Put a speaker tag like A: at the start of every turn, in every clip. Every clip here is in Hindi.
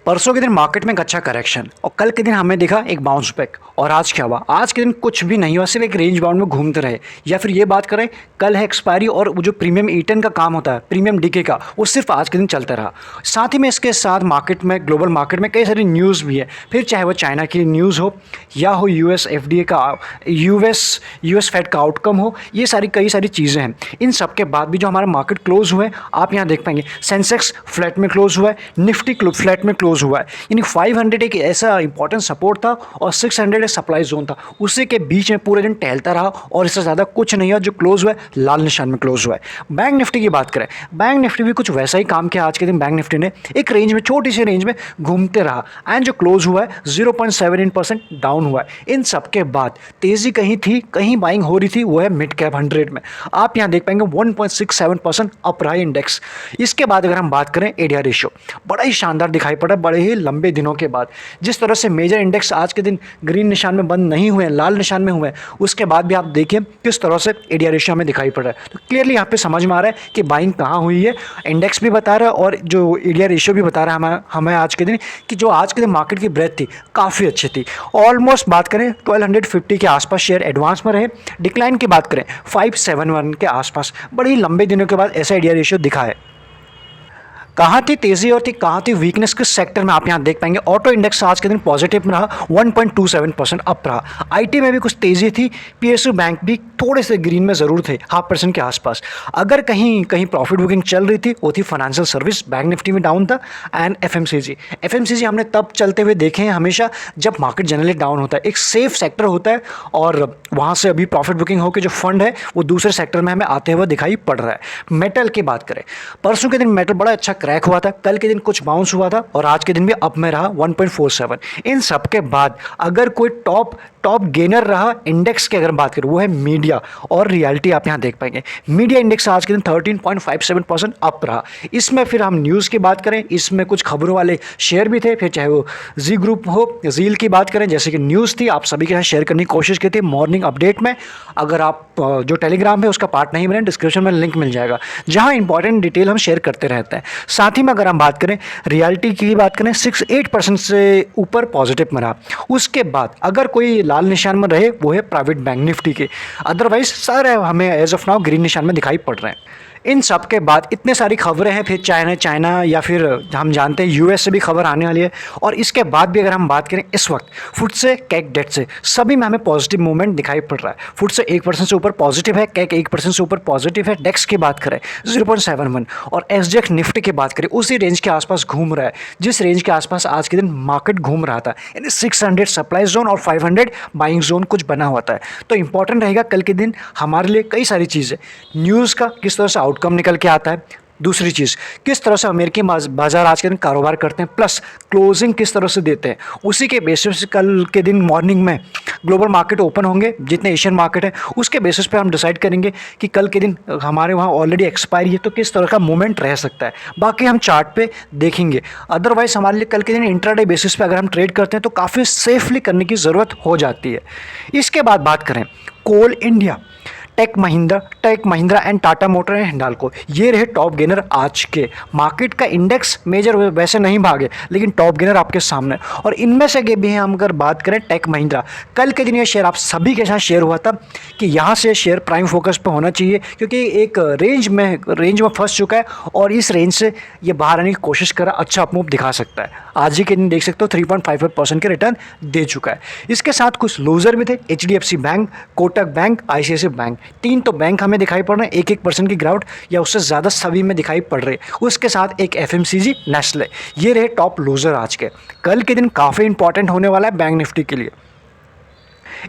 A: परसों के दिन मार्केट में एक अच्छा करेक्शन और कल के दिन हमें दिखा एक बाउंस बैक। और आज क्या हुआ? आज के दिन कुछ भी नहीं हुआ, सिर्फ एक रेंज बाउंड में घूमते रहे। या फिर ये बात करें, कल है एक्सपायरी और वो जो प्रीमियम ईटन का काम होता है, प्रीमियम डीके का, वो सिर्फ आज के दिन चलता रहा। साथ ही में इसके साथ मार्केट में, ग्लोबल मार्केट में कई सारी न्यूज़ भी है। फिर चाहे वो चाइना की न्यूज़ हो या हो यूएस एफडीए का, यूएस फेड का आउटकम हो, ये कई सारी चीज़ें हैं। इन सब के बाद भी जो हमारा मार्केट क्लोज हुआ है, आप यहाँ देख पाएंगे सेंसेक्स फ्लैट में क्लोज हुआ है, निफ्टी फ्लैट में क्लोज हुआ है। यानी 500 एक ऐसा इंपॉर्टेंट सपोर्ट था और 600 एक सप्लाई जोन था, उसी के बीच में पूरे दिन टहलता रहा और इससे ज़्यादा कुछ नहीं है। जो क्लोज हुआ है लाल निशान में क्लोज हुआ है। बैंक निफ्टी की बात करें, बैंक निफ्टी भी कुछ वैसा ही काम किया आज के दिन। बैंक निफ्टी ने एक रेंज में, छोटी सी रेंज में घूमते रहा एंड जो क्लोज हुआ है 0.78% डाउन हुआ है। इन सब के बाद तेज़ी कहीं थी, कहीं बाइंग हो रही थी, वो है मिड कैप 100 में। आप यहाँ देख पाएंगे 1.67% अप रहा है इंडेक्स। इसके बाद अगर हम बात करें एडीआर रेशियो, बड़ा ही शानदार दिखाई पड़ा बड़े ही लंबे दिनों के बाद। जिस तरह से मेजर इंडेक्स आज के दिन ग्रीन निशान में बंद नहीं हुए हैं, लाल निशान में हुए हैं, उसके बाद भी आप देखिए किस तरह से एडीआर रेशियो हमें दिखाई पड़ रहा है। तो क्लियरली यहाँ पे समझ में आ रहा है कि बाइंग कहाँ हुई है। इंडेक्स भी बता रहा है और जो एडीआर रेशियो भी बता रहा है हमें आज के दिन कि जो आज के दिन मार्केट की ब्रेथ थी काफ़ी अच्छी थी। ऑलमोस्ट बात करें 1250 के आसपास शेयर एडवांस में रहे। डिक्लाइन की बात करें 571 के आसपास। बड़े ही लंबे दिनों के बाद ऐसा एडीआर रेशियो दिखा है। कहाँ थी तेजी और कहाँ थी वीकनेस, किस सेक्टर में, आप यहाँ देख पाएंगे। ऑटो इंडेक्स आज के दिन पॉजिटिव में रहा, 1.27% अप रहा। आईटी में भी कुछ तेजी थी। पीएसयू बैंक भी थोड़े से ग्रीन में ज़रूर थे, 0.5% के आसपास। अगर कहीं कहीं प्रॉफिट बुकिंग चल रही थी वो थी फाइनेंशियल सर्विस, बैंक निफ्टी में डाउन था, एंड एफएमसीजी हमने तब चलते हुए देखे हैं हमेशा जब मार्केट जनरली डाउन होता है। एक सेफ सेक्टर होता है और वहाँ से अभी प्रॉफिट बुकिंग होकर जो फंड है वो दूसरे सेक्टर में हमें आते हुए दिखाई पड़ रहा है। मेटल की बात करें, परसों के दिन मेटल बड़ा अच्छा क्रैक हुआ था, कल के दिन कुछ बाउंस हुआ था और आज के दिन भी अप में रहा 1.47। इन सब के बाद अगर कोई टॉप गेनर रहा इंडेक्स की अगर बात करें, वो है मीडिया और रियलिटी। आप यहां देख पाएंगे मीडिया इंडेक्स आज के दिन 13.57% अप रहा। इसमें फिर हम न्यूज़ की बात करें, इसमें कुछ खबरों वाले शेयर भी थे। फिर चाहे वो जी ग्रुप हो, जील की बात करें, जैसे कि न्यूज़ थी, आप सभी के साथ शेयर करने की कोशिश की थी मॉर्निंग अपडेट में। अगर आप जो टेलीग्राम है उसका पार्ट नहीं बने, डिस्क्रिप्शन में लिंक मिल जाएगा, जहां इंपॉर्टेंट डिटेल हम शेयर करते रहते हैं। साथ ही में अगर हम बात करें रियलिटी की बात करें, 6-8% से ऊपर पॉजिटिव में रहा। उसके बाद अगर कोई लाल निशान में रहे वो है प्राइवेट बैंक निफ्टी के, अदरवाइज सारे हमें एज ऑफ नाउ ग्रीन निशान में दिखाई पड़ रहे हैं। इन सब के बाद इतने सारी खबरें हैं, फिर चाइना या फिर हम जानते हैं यूएस से भी खबर आने वाली है। और इसके बाद भी अगर हम बात करें इस वक्त फुटसे, कैक, डेट से सभी में हमें पॉजिटिव मूवमेंट दिखाई पड़ रहा है। फुटसे 1% से ऊपर पॉजिटिव है, कैक 1% से ऊपर पॉजिटिव है, डेक्स की बात करें 0.71 और एसजीएक्स निफ्टी की बात करें उसी रेंज के आसपास घूम रहा है जिस रेंज के आसपास आज के दिन मार्केट घूम रहा था। यानी 600 सप्लाई जोन और 500 बाइंग जोन कुछ बना हुआ था। तो इंपॉर्टेंट रहेगा कल के दिन हमारे लिए कई सारी चीज़ें, न्यूज़ का किस तरह से आउटकम निकल के आता है, दूसरी चीज़ किस तरह से अमेरिकी बाजार आज के दिन कारोबार करते हैं, प्लस क्लोजिंग किस तरह से देते हैं। उसी के बेसिस पे कल के दिन मॉर्निंग में ग्लोबल मार्केट ओपन होंगे, जितने एशियन मार्केट है उसके बेसिस पे हम डिसाइड करेंगे कि कल के दिन हमारे वहाँ ऑलरेडी एक्सपायरी है तो किस तरह का मूवमेंट रह सकता है। बाकी हम चार्ट पे देखेंगे। अदरवाइज हमारे लिए कल के दिन इंट्राडे बेसिस पे अगर हम ट्रेड करते हैं तो काफ़ी सेफली करने की ज़रूरत हो जाती है। इसके बाद बात करें coal India, tech Mahindra and Tata motor and Hindalco, ये रहे टॉप गेनर आज के। मार्केट का इंडेक्स मेजर वैसे नहीं भागे, लेकिन टॉप गेनर आपके सामने। और इनमें से भी हम अगर बात करें टेक महिंद्रा, कल के दिन ये शेयर आप सभी के साथ शेयर हुआ था कि यहाँ से शेयर प्राइम फोकस पे होना चाहिए, क्योंकि एक रेंज में फंस चुका है और इस रेंज से ये बाहर आने की कोशिश कर रहा, अच्छा अपमूव दिखा सकता है। आज ही के दिन देख सकते हो 3.55% के रिटर्न दे चुका है। इसके साथ कुछ लूजर भी थे, HDFC bank, Kotak bank, ICICI bank. 3 तो बैंक हमें दिखाई पड़ रहे हैं, 1% की गिरावट या उससे ज़्यादा सभी में दिखाई पड़ रही है। उसके साथ एक एफएमसीजी, नेस्ले, ये रहे टॉप लूजर आज के। कल के दिन काफ़ी इंपॉर्टेंट होने वाला है बैंक निफ्टी के लिए।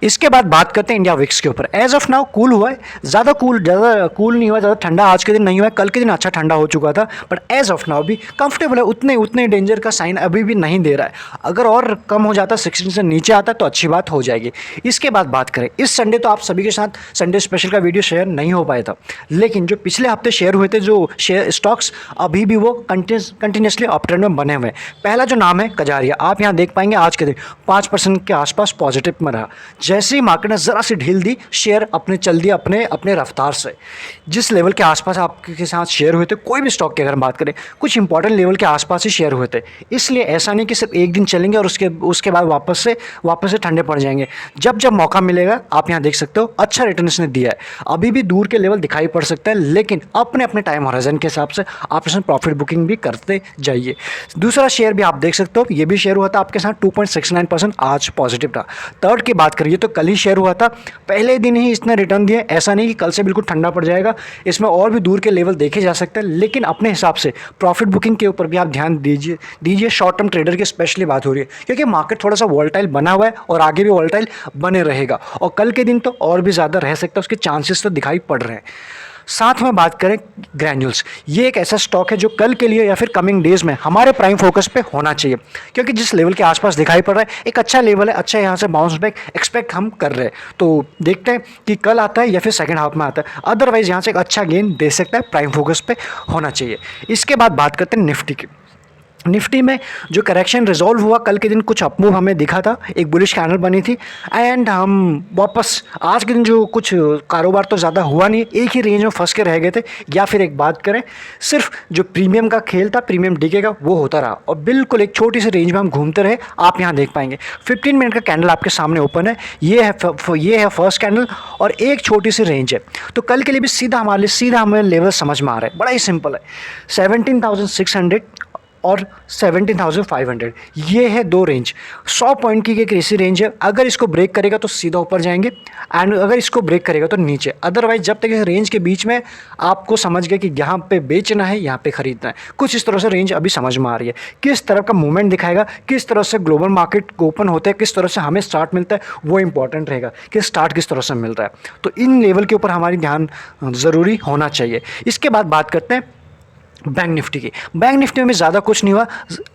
A: इसके बाद बात करते हैं इंडिया विक्स के ऊपर। एज ऑफ नाउ कूल हुआ है, ज़्यादा कूल नहीं हुआ, ज़्यादा ठंडा आज के दिन नहीं हुआ है। कल के दिन अच्छा ठंडा हो चुका था, बट एज ऑफ नाउ भी कंफर्टेबल है, उतने डेंजर का साइन अभी भी नहीं दे रहा है। अगर और कम हो जाता, 16 से नीचे आता तो अच्छी बात हो जाएगी। इसके बाद बात करें इस संडे, तो आप सभी के साथ संडे स्पेशल का वीडियो शेयर नहीं हो पाया था, लेकिन जो पिछले हफ्ते शेयर हुए थे जो शेयर स्टॉक्स, अभी भी वो कंटिन्यूसली अप ट्रेंड में बने हुए हैं। पहला जो नाम है कजारिया, आप यहाँ देख पाएंगे आज के दिन 5% के आसपास पॉजिटिव में रहा। जैसे ही मार्केट ने ज़रा सी ढील दी, शेयर अपने चल दिया अपने अपने रफ्तार से। जिस लेवल के आसपास आपके साथ शेयर हुए थे, कोई भी स्टॉक की अगर हम बात करें, कुछ इंपॉर्टेंट लेवल के आसपास ही शेयर हुए थे। इसलिए ऐसा नहीं कि सिर्फ एक दिन चलेंगे और उसके बाद वापस से ठंडे पड़ जाएंगे। जब जब मौका मिलेगा, आप यहाँ देख सकते हो अच्छा रिटर्न इसने दिया है। अभी भी दूर के लेवल दिखाई पड़ सकता है, लेकिन अपने अपने टाइम हॉराइजन के हिसाब से आप इसमें प्रॉफिट बुकिंग भी करते जाइए। दूसरा शेयर भी आप देख सकते हो, ये भी शेयर हुआ था आपके साथ 2.69%, आज पॉजिटिव था। थर्ड की बात करिए तो कल ही शेयर हुआ था, पहले दिन ही इसने रिटर्न दिया। ऐसा नहीं कि कल से बिल्कुल ठंडा पड़ जाएगा, इसमें और भी दूर के लेवल देखे जा सकते हैं, लेकिन अपने हिसाब से प्रॉफिट बुकिंग के ऊपर भी आप ध्यान दीजिए। शॉर्ट टर्म ट्रेडर की स्पेशली बात हो रही है, क्योंकि मार्केट थोड़ा सा वॉलेटाइल बना हुआ है और आगे भी वॉलेटाइल बने रहेगा, और कल के दिन तो और भी ज़्यादा रह सकता है, उसके चांसेस तो दिखाई पड़ रहे हैं। साथ में बात करें ग्रैन्यूल्स, ये एक ऐसा स्टॉक है जो कल के लिए या फिर कमिंग डेज में हमारे प्राइम फोकस पे होना चाहिए, क्योंकि जिस लेवल के आसपास दिखाई पड़ रहा है एक अच्छा लेवल है, अच्छा यहाँ से बाउंस बैक एक्सपेक्ट हम कर रहे हैं। तो देखते हैं कि कल आता है या फिर सेकंड हाफ में आता है, अदरवाइज यहाँ से एक अच्छा गेन दे सकता है, प्राइम फोकस पे होना चाहिए। इसके बाद बात करते हैं निफ्टी की। निफ्टी में जो करेक्शन रिजॉल्व हुआ, कल के दिन कुछ अपमूव हमें दिखा था, एक बुलिश कैंडल बनी थी, एंड हम वापस आज के दिन जो कुछ कारोबार तो ज़्यादा हुआ नहीं, एक ही रेंज में फंस के रह गए थे। या फिर एक बात करें, सिर्फ जो प्रीमियम का खेल था, प्रीमियम डीके का, वो होता रहा और बिल्कुल एक छोटी सी रेंज में हम घूमते रहे। आप यहाँ देख पाएंगे 15 मिनट का कैंडल आपके सामने ओपन है, ये है फर्स्ट कैंडल और एक छोटी सी रेंज है। तो कल के लिए भी सीधा हमें लेवल समझ में आ रहा है, बड़ा ही सिंपल है, 17,600 और 17,500, ये है दो रेंज। 100 पॉइंट की एक ऐसी रेंज है, अगर इसको ब्रेक करेगा तो सीधा ऊपर जाएंगे, एंड अगर इसको ब्रेक करेगा तो नीचे। अदरवाइज जब तक इस रेंज के बीच में आपको समझ गए कि यहाँ पे बेचना है, यहाँ पे खरीदना है, कुछ इस तरह से रेंज अभी समझ में आ रही है। किस तरह का मूवमेंट दिखाएगा, किस तरह से ग्लोबल मार्केट ओपन होते हैं, किस तरह से हमें स्टार्ट मिलता है, वो इंपॉर्टेंट रहेगा कि स्टार्ट किस तरह से मिल रहा है। तो इन लेवल के ऊपर हमारी ध्यान ज़रूरी होना चाहिए। इसके बाद बात करते हैं बैंक निफ्टी की। बैंक निफ्टी में भी ज़्यादा कुछ नहीं हुआ,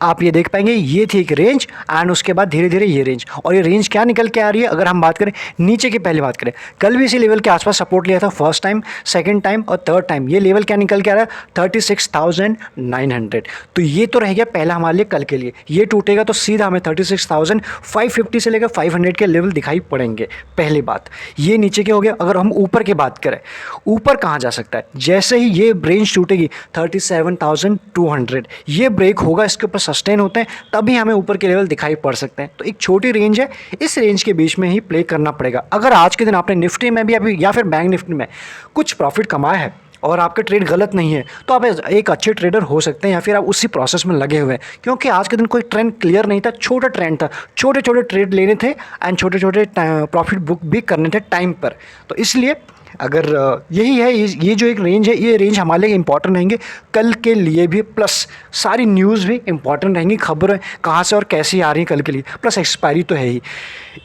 A: आप ये देख पाएंगे, ये थी एक रेंज एंड उसके बाद धीरे धीरे ये रेंज, और ये रेंज क्या निकल के आ रही है, अगर हम बात करें नीचे की, पहले बात करें, कल भी इसी लेवल के आसपास सपोर्ट लिया था, फर्स्ट टाइम, सेकंड टाइम और थर्ड टाइम। ये लेवल क्या निकल के आ रहा है, 36,900। तो ये तो रह गया पहला हमारे लिए कल के लिए, ये टूटेगा तो सीधा हमें 36,550 से लेकर 500 के लेवल दिखाई पड़ेंगे। पहली बात ये नीचे के हो गया। अगर हम ऊपर की बात करें, ऊपर कहाँ जा सकता है, जैसे ही ये रेंज टूटेगी 37,200, ये ब्रेक होगा, इसके ऊपर सस्टेन होते हैं, तभी हमें ऊपर के लेवल दिखाई पड़ सकते हैं। तो एक छोटी रेंज है, इस रेंज के बीच में ही प्ले करना पड़ेगा। अगर आज के दिन आपने निफ्टी में भी अभी या फिर बैंक निफ्टी में कुछ प्रॉफिट कमाया है और आपका ट्रेड गलत नहीं है, तो आप एक अच्छे ट्रेडर हो सकते हैं, या फिर आप उसी प्रोसेस में लगे हुए हैं, क्योंकि आज के दिन कोई ट्रेंड क्लियर नहीं था, छोटा ट्रेंड था, छोटे छोटे ट्रेड लेने थे एंड छोटे छोटे प्रॉफिट बुक भी करने थे टाइम पर। तो इसलिए अगर यही है, ये जो एक रेंज है, ये रेंज हमारे लिए इंपॉर्टेंट रहेंगे कल के लिए भी, प्लस सारी न्यूज़ भी इंपॉर्टेंट रहेंगी, खबरें कहाँ से और कैसी आ रही हैं कल के लिए, प्लस एक्सपायरी तो है ही।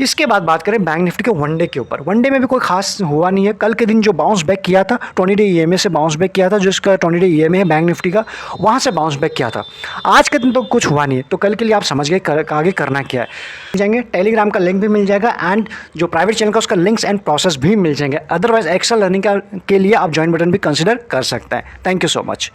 A: इसके बाद बात करें बैंक निफ्टी के वनडे के ऊपर। वनडे में भी कोई खास हुआ नहीं है। कल के दिन जो बाउंस बैक किया था, 20 डे EMA से बाउंस बैक किया था, जो इसका 20 डे EMA है बैंक निफ्टी का, वहाँ से बाउंस बैक किया था। आज के दिन तो कुछ हुआ नहीं है, तो कल के लिए आप समझ गए आगे करना क्या है। जाएंगे, टेलीग्राम का लिंक भी मिल जाएगा एंड जो प्राइवेट चैनल का उसका लिंक्स एंड प्रोसेस भी मिल जाएंगे। अदरवाइज एक्सेल लर्निंग के लिए आप ज्वाइन बटन भी कंसिडर कर सकते हैं। Thank you so much.